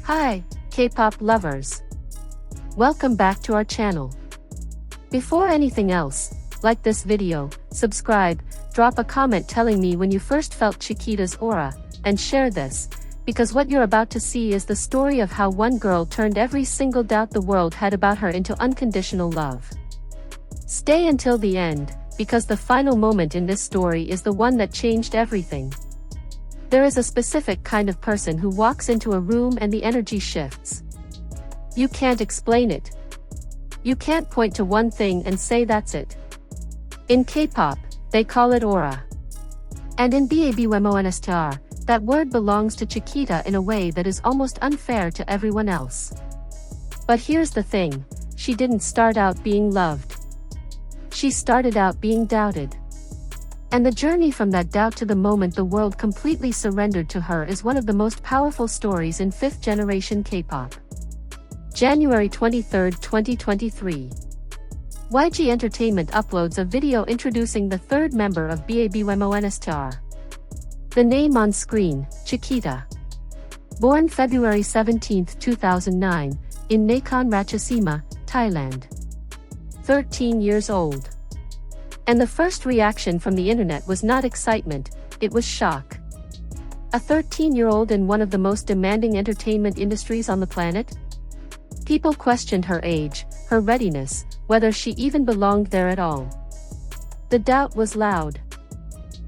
Hi, K-pop lovers. Welcome back to our channel. Before anything else, like this video, subscribe, drop a comment telling me when you first felt Chiquita's aura, and share this, because what you're about to see is the story of how one girl turned every single doubt the world had about her into unconditional love. Stay until the end, because the final moment in this story is the one that changed everything. There is a specific kind of person who walks into a room and the energy shifts. You can't explain it. You can't point to one thing and say that's it. In K-pop, they call it aura. And in babymonster, that word belongs to Chiquita in a way that is almost unfair to everyone else. But here's the thing, she didn't start out being loved. She started out being doubted. And the journey from that doubt to the moment the world completely surrendered to her is one of the most powerful stories in fifth-generation K-pop. January 23, 2023. YG Entertainment uploads a video introducing the third member of babymonster. The name on screen, Chiquita. Born February 17, 2009, in Nakhon Ratchasima, Thailand. 13 years old. And the first reaction from the internet was not excitement, it was shock. A 13-year-old in one of the most demanding entertainment industries on the planet? People questioned her age, her readiness, whether she even belonged there at all. The doubt was loud.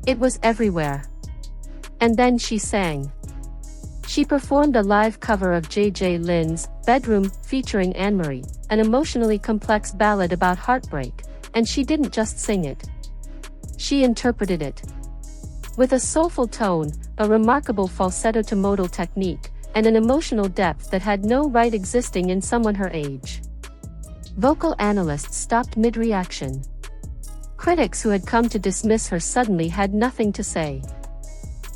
It was everywhere. And then she sang. She performed a live cover of J.J. Lin's Bedroom featuring Anne-Marie, an emotionally complex ballad about heartbreak. And she didn't just sing it. She interpreted it. With a soulful tone, a remarkable falsetto to modal technique, and an emotional depth that had no right existing in someone her age. Vocal analysts stopped mid-reaction. Critics who had come to dismiss her suddenly had nothing to say.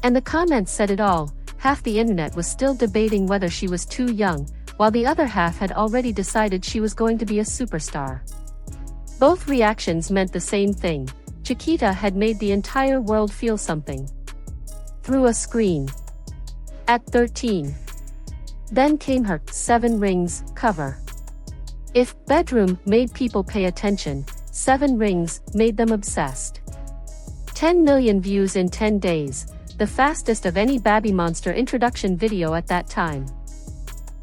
And the comments said it all, half the internet was still debating whether she was too young, while the other half had already decided she was going to be a superstar. Both reactions meant the same thing, Chiquita had made the entire world feel something. Through a screen. At 13. Then came her 7 Rings cover. If Bedroom made people pay attention, 7 Rings made them obsessed. 10 million views in 10 days, the fastest of any babymonster introduction video at that time.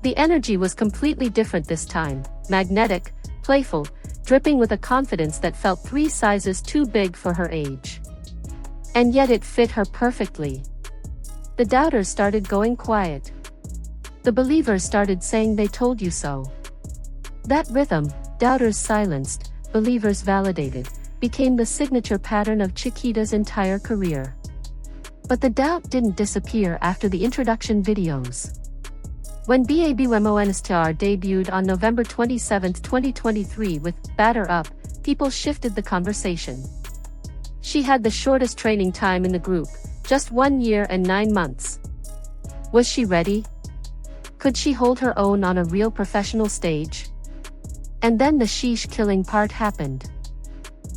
The energy was completely different this time, magnetic, playful, dripping with a confidence that felt 3 sizes too big for her age. And yet it fit her perfectly. The doubters started going quiet. The believers started saying they told you so. That rhythm, doubters silenced, believers validated, became the signature pattern of Chiquita's entire career. But the doubt didn't disappear after the introduction videos. When babymonster debuted on November 27, 2023 with Batter Up, people shifted the conversation. She had the shortest training time in the group, just 1 year and 9 months. Was she ready? Could she hold her own on a real professional stage? And then the sheesh killing part happened.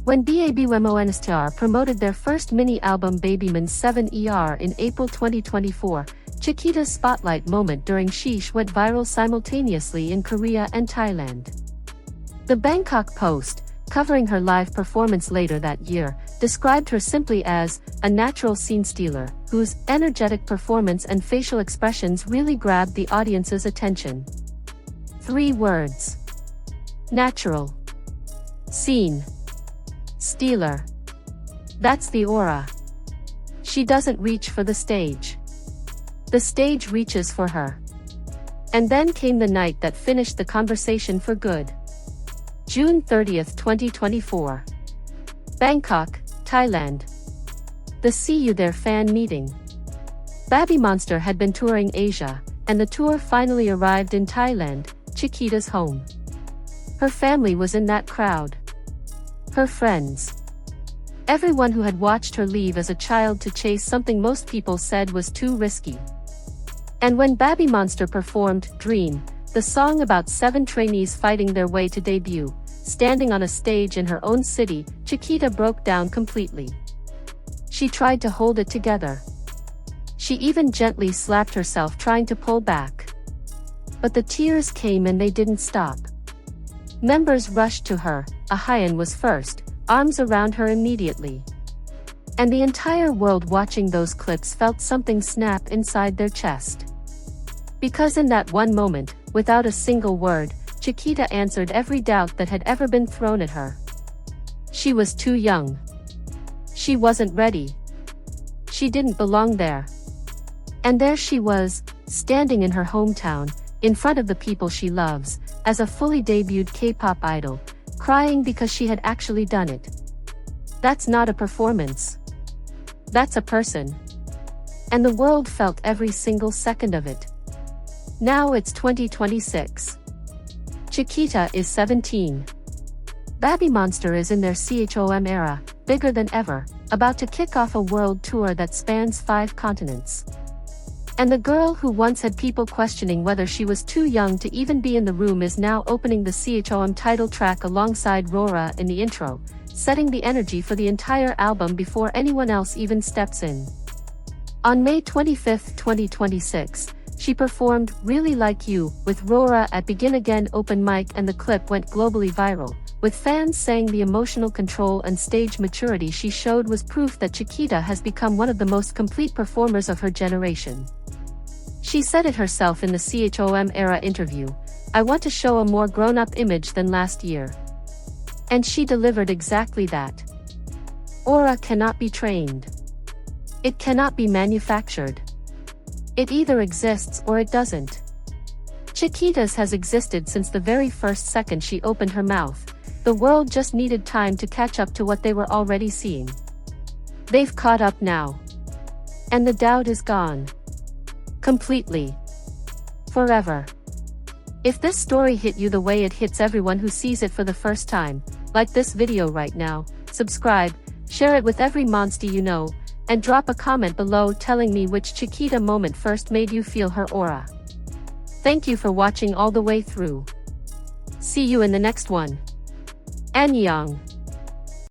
When babymonster promoted their first mini-album Babymon 7 ER in April 2024, Chiquita's spotlight moment during Sheesh went viral simultaneously in Korea and Thailand. The Bangkok Post, covering her live performance later that year, described her simply as a natural scene stealer, whose energetic performance and facial expressions really grabbed the audience's attention. 3 words. Natural. Scene. Stealer. That's the aura. She doesn't reach for the stage. The stage reaches for her. And then came the night that finished the conversation for good. June 30, 2024. Bangkok, Thailand. The See You There fan meeting. Babymonster had been touring Asia, and the tour finally arrived in Thailand, Chiquita's home. Her family was in that crowd. Her friends. Everyone who had watched her leave as a child to chase something most people said was too risky. And when babymonster performed Dream, the song about 7 trainees fighting their way to debut, standing on a stage in her own city, Chiquita broke down completely. She tried to hold it together. She even gently slapped herself trying to pull back. But the tears came and they didn't stop. Members rushed to her, Ahayan was first, arms around her immediately. And the entire world watching those clips felt something snap inside their chest. Because in that one moment, without a single word, Chiquita answered every doubt that had ever been thrown at her. She was too young. She wasn't ready. She didn't belong there. And there she was, standing in her hometown, in front of the people she loves, as a fully debuted K-pop idol, crying because she had actually done it. That's not a performance. That's a person. And the world felt every single second of it. Now it's 2026. Chiquita is 17. Babymonster is in their CHOM era, bigger than ever, about to kick off a world tour that spans 5 continents. And the girl who once had people questioning whether she was too young to even be in the room is now opening the CHOM title track alongside Rora in the intro, setting the energy for the entire album before anyone else even steps in. On May 25, 2026, she performed Really Like You with Rora at Begin Again open mic, and the clip went globally viral, with fans saying the emotional control and stage maturity she showed was proof that Chiquita has become one of the most complete performers of her generation. She said it herself in the CHOM era interview, "I want to show a more grown-up image than last year." And she delivered exactly that. Aura cannot be trained. It cannot be manufactured. It either exists or it doesn't. Chiquita's has existed since the very first second she opened her mouth. The world just needed time to catch up to what they were already seeing. They've caught up now. And the doubt is gone. Completely. Forever. If this story hit you the way it hits everyone who sees it for the first time, like this video right now, subscribe, share it with every monster you know, and drop a comment below telling me which Chiquita moment first made you feel her aura. Thank you for watching all the way through. See you in the next one. Annyeong.